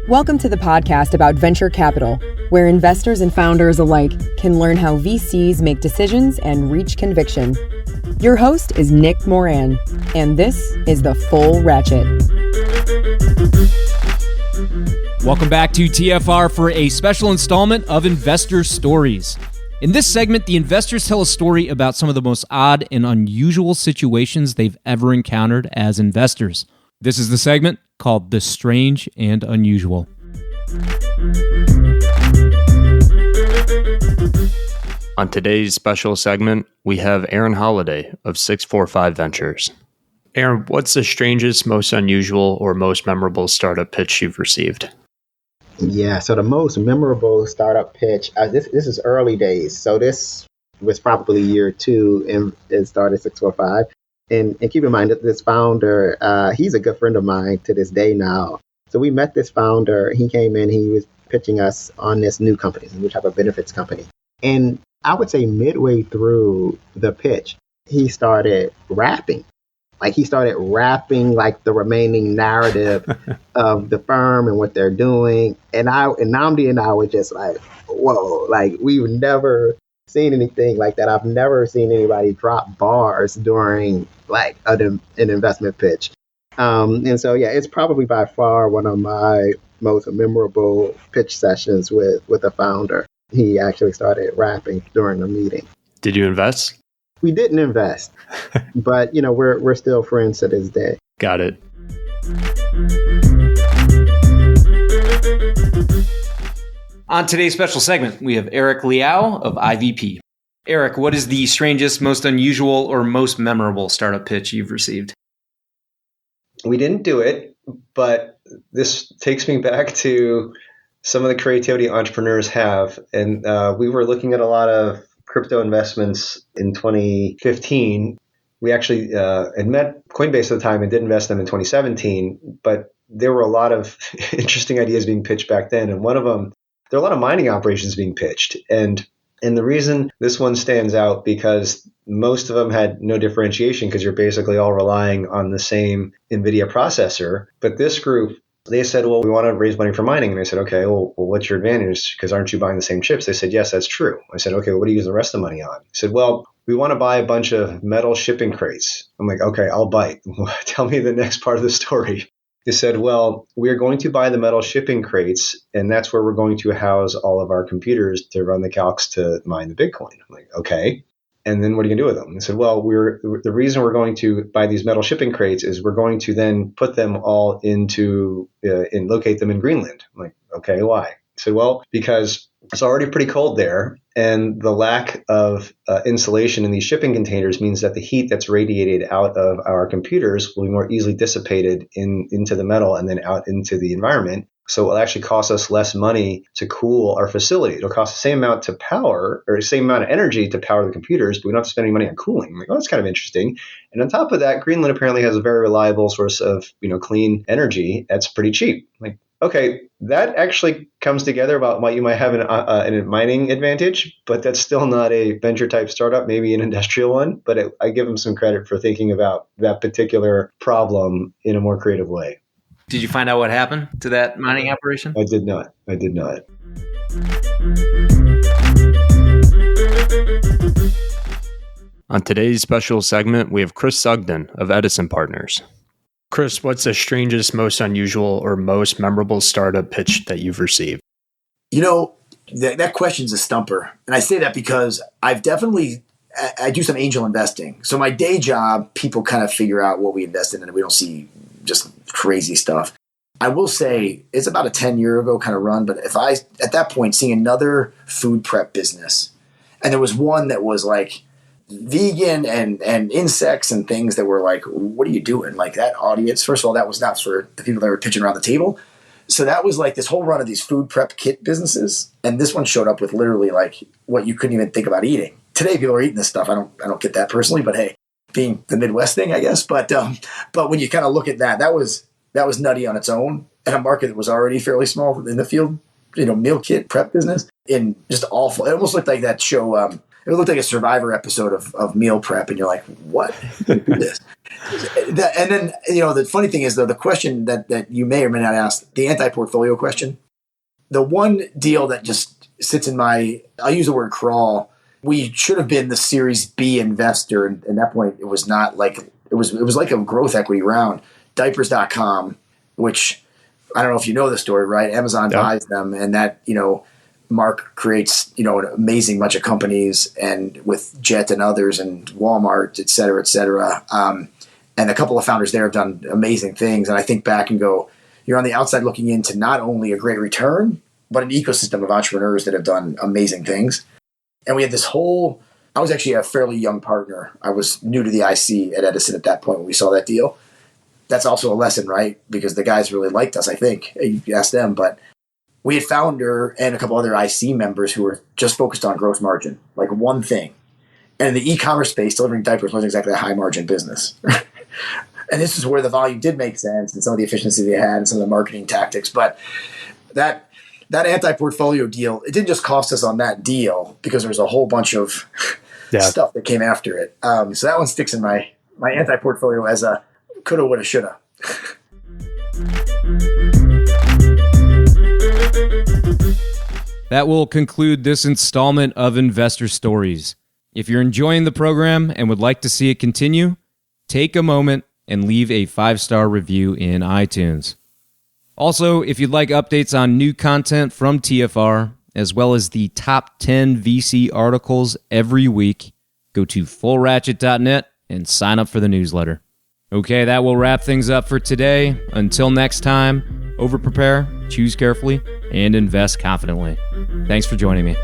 Welcome to the podcast about venture capital, where investors and founders alike can learn how VCs make decisions and reach conviction. Your host is Nick Moran, and this is The Full Ratchet. Welcome back to TFR for a special installment of Investor Stories. In this segment, the investors tell a story about some of the most odd and unusual situations they've ever encountered as investors. This is the segment called The Strange and Unusual. On today's special segment, we have Aaron Holliday of 645 Ventures. Aaron, what's the strangest, most unusual, or most memorable startup pitch you've received? Yeah, so the most memorable startup pitch, this is early days. So this was probably year 2 and it started 645. And keep in mind that this founder, he's a good friend of mine to this day now. So we met this founder. He came in, he was pitching us on this new company, which have a benefits company. And I would say midway through the pitch, he started rapping. He started rapping like the remaining narrative of the firm and what they're doing. And Namdi and I were just like, whoa, we've never seen anything like that. I've never seen anybody drop bars during an investment pitch. And so, yeah, it's probably by far one of my most memorable pitch sessions with a founder. He actually started rapping during the meeting. Did you invest? We didn't invest, but we're still friends to this day. Got it. On today's special segment, we have Eric Liaw of IVP. Eric, what is the strangest, most unusual, or most memorable startup pitch you've received? We didn't do it, but this takes me back to some of the creativity entrepreneurs have. And we were looking at a lot of crypto investments in 2015. We actually had met Coinbase at the time and did invest in them in 2017, but there were a lot of interesting ideas being pitched back then. And one of them, there are a lot of mining operations being pitched. And the reason this one stands out because most of them had no differentiation because you're basically all relying on the same NVIDIA processor. But this group, they said, well, we want to raise money for mining. And I said, okay, well, what's your advantage? Because aren't you buying the same chips? They said, yes, that's true. I said, okay, well, what do you use the rest of the money on? He said, well, we want to buy a bunch of metal shipping crates. I'm like, okay, I'll bite. Tell me the next part of the story. He said, well, we're going to buy the metal shipping crates, and that's where we're going to house all of our computers to run the calcs to mine the Bitcoin. I'm like, okay. And then what are you going to do with them? He said, well, the reason we're going to buy these metal shipping crates is we're going to then put them all into and locate them in Greenland. I'm like, okay, why? He said, well, because it's already pretty cold there, and the lack of insulation in these shipping containers means that the heat that's radiated out of our computers will be more easily dissipated into the metal and then out into the environment. So it'll actually cost us less money to cool our facility. It'll cost the same amount to power or the same amount of energy to power the computers, but we don't have to spend any money on cooling. I'm like, oh, that's kind of interesting. And on top of that, Greenland apparently has a very reliable source of clean energy that's pretty cheap. I'm like, okay, that actually comes together about why you might have a mining advantage, but that's still not a venture type startup, maybe an industrial one. But I give them some credit for thinking about that particular problem in a more creative way. Did you find out what happened to that mining operation? I did not. On today's special segment, we have Chris Sugden of Edison Partners. Chris, what's the strangest, most unusual, or most memorable startup pitch that you've received? That question's a stumper. And I say that because I do some angel investing. So my day job, people kind of figure out what we invest in and we don't see just crazy stuff. I will say it's about a 10-year ago kind of run, but if I, at that point, seeing another food prep business, and there was one that was like vegan and insects and things that were like, what are you doing? Like that audience, first of all, that was not for the people that were pitching around the table. So that was like this whole run of these food prep kit businesses. And this one showed up with literally like what you couldn't even think about eating. Today, people are eating this stuff. I don't get that personally, but hey, being the Midwest thing, I guess. But when you kind of look at that was nutty on its own, and a market that was already fairly small in the field, meal kit prep business, and just awful. It almost looked like that show It looked like a Survivor episode of meal prep, and you're like, what? Who did this? And then, the funny thing is, though, the question that you may or may not ask, the anti-portfolio question, the one deal that just sits in I'll use the word crawl. We should have been the Series B investor. And at that point, it was not like, it was like a growth equity round. Diapers.com, which I don't know if you know the story, right? Amazon buys them, and that, Mark creates, an amazing bunch of companies, and with Jet and others and Walmart, et cetera, et cetera. And a couple of founders there have done amazing things. And I think back and go, you're on the outside looking into not only a great return, but an ecosystem of entrepreneurs that have done amazing things. And we had this I was actually a fairly young partner. I was new to the IC at Edison at that point when we saw that deal. That's also a lesson, right? Because the guys really liked us, I think. You ask them, but we had founder and a couple other IC members who were just focused on gross margin, like one thing. And in the e-commerce space, delivering diapers wasn't exactly a high margin business. And this is where the volume did make sense, and some of the efficiency they had and some of the marketing tactics. But that anti-portfolio deal, it didn't just cost us on that deal because there was a whole bunch of stuff that came after it. So that one sticks in my anti-portfolio as a coulda, woulda, shoulda. That will conclude this installment of Investor Stories. If you're enjoying the program and would like to see it continue, take a moment and leave a 5-star review in iTunes. Also, if you'd like updates on new content from TFR, as well as the top 10 VC articles every week, go to fullratchet.net and sign up for the newsletter. Okay, that will wrap things up for today. Until next time, over-prepare, choose carefully, and invest confidently. Thanks for joining me.